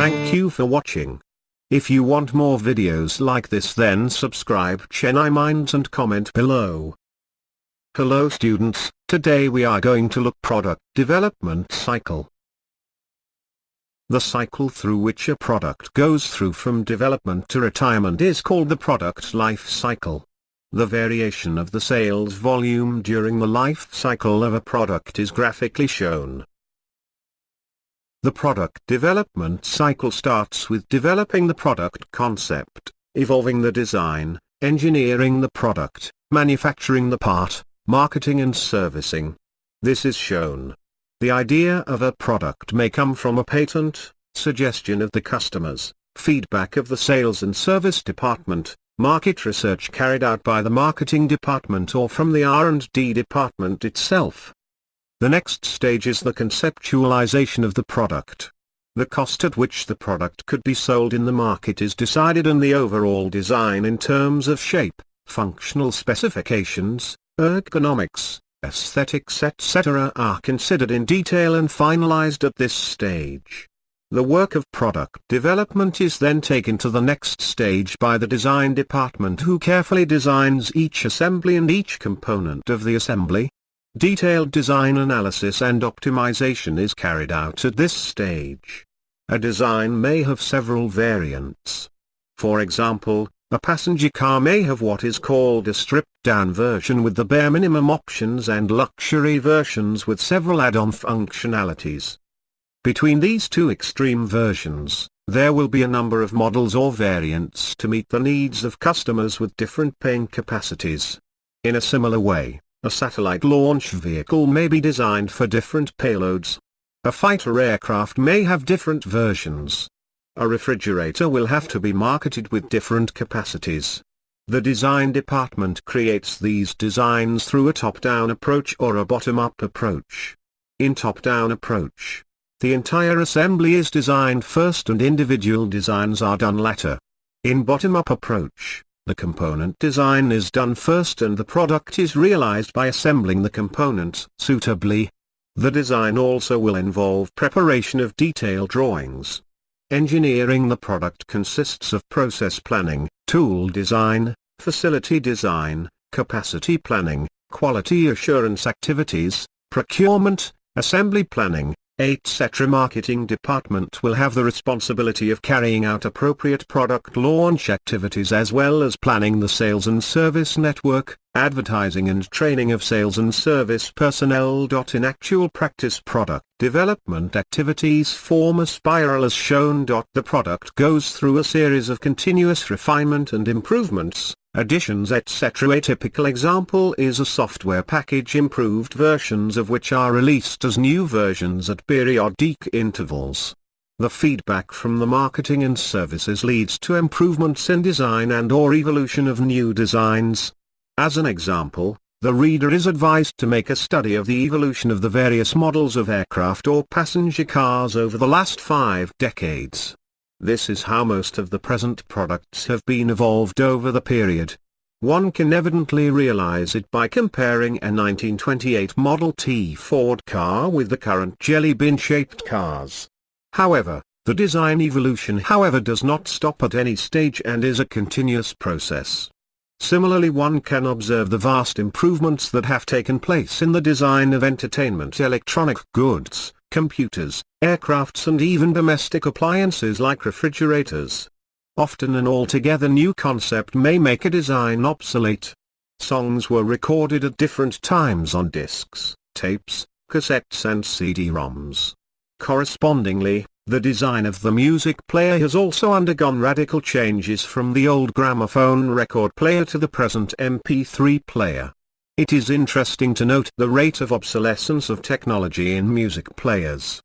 Thank you for watching. If you want more videos like this, then subscribe Chennai Minds and comment below. Hello students, today we are going to look product development cycle. The cycle through which a product goes through from development to retirement is called the product life cycle. The variation of the sales volume during the life cycle of a product is graphically shown. The product development cycle starts with developing the product concept, evolving the design, engineering the product, manufacturing the part, marketing and servicing. This is shown. The idea of a product may come from a patent, suggestion of the customers, feedback of the sales and service department, market research carried out by the marketing department, or from the R&D department itself. The next stage is the conceptualization of the product. The cost at which the product could be sold in the market is decided, and the overall design in terms of shape, functional specifications, ergonomics, aesthetics etc. are considered in detail and finalized at this stage. The work of product development is then taken to the next stage by the design department, who carefully designs each assembly and each component of the assembly. Detailed design analysis and optimization is carried out at this stage. A design may have several variants. For example, a passenger car may have what is called a stripped-down version with the bare minimum options, and luxury versions with several add-on functionalities. Between these two extreme versions, there will be a number of models or variants to meet the needs of customers with different paying capacities. In a similar way, a satellite launch vehicle may be designed for different payloads. A fighter aircraft may have different versions. A refrigerator will have to be marketed with different capacities. The design department creates these designs through a top-down approach or a bottom-up approach. In top-down approach, the entire assembly is designed first and individual designs are done later. In bottom-up approach, the component design is done first and the product is realized by assembling the components suitably. The design also will involve preparation of detailed drawings. Engineering the product consists of process planning, tool design, facility design, capacity planning, quality assurance activities, procurement, assembly planning, etc. Marketing department will have the responsibility of carrying out appropriate product launch activities as well as planning the sales and service network, advertising and training of sales and service personnel. In actual practice, product development activities form a spiral as shown. The product goes through a series of continuous refinement and improvements, additions etc. A typical example is a software package, improved versions of which are released as new versions at periodic intervals. The feedback from the marketing and services leads to improvements in design and or evolution of new designs. As an example, the reader is advised to make a study of the evolution of the various models of aircraft or passenger cars over the last 5 decades. This is how most of the present products have been evolved over the period. One can evidently realize it by comparing a 1928 Model T Ford car with the current jelly bean-shaped cars. However, the design evolution does not stop at any stage and is a continuous process. Similarly, one can observe the vast improvements that have taken place in the design of entertainment electronic goods, computers, aircrafts and even domestic appliances like refrigerators. Often an altogether new concept may make a design obsolete. Songs were recorded at different times on discs, tapes, cassettes and CD-ROMs. Correspondingly, the design of the music player has also undergone radical changes from the old gramophone record player to the present MP3 player. It is interesting to note the rate of obsolescence of technology in music players.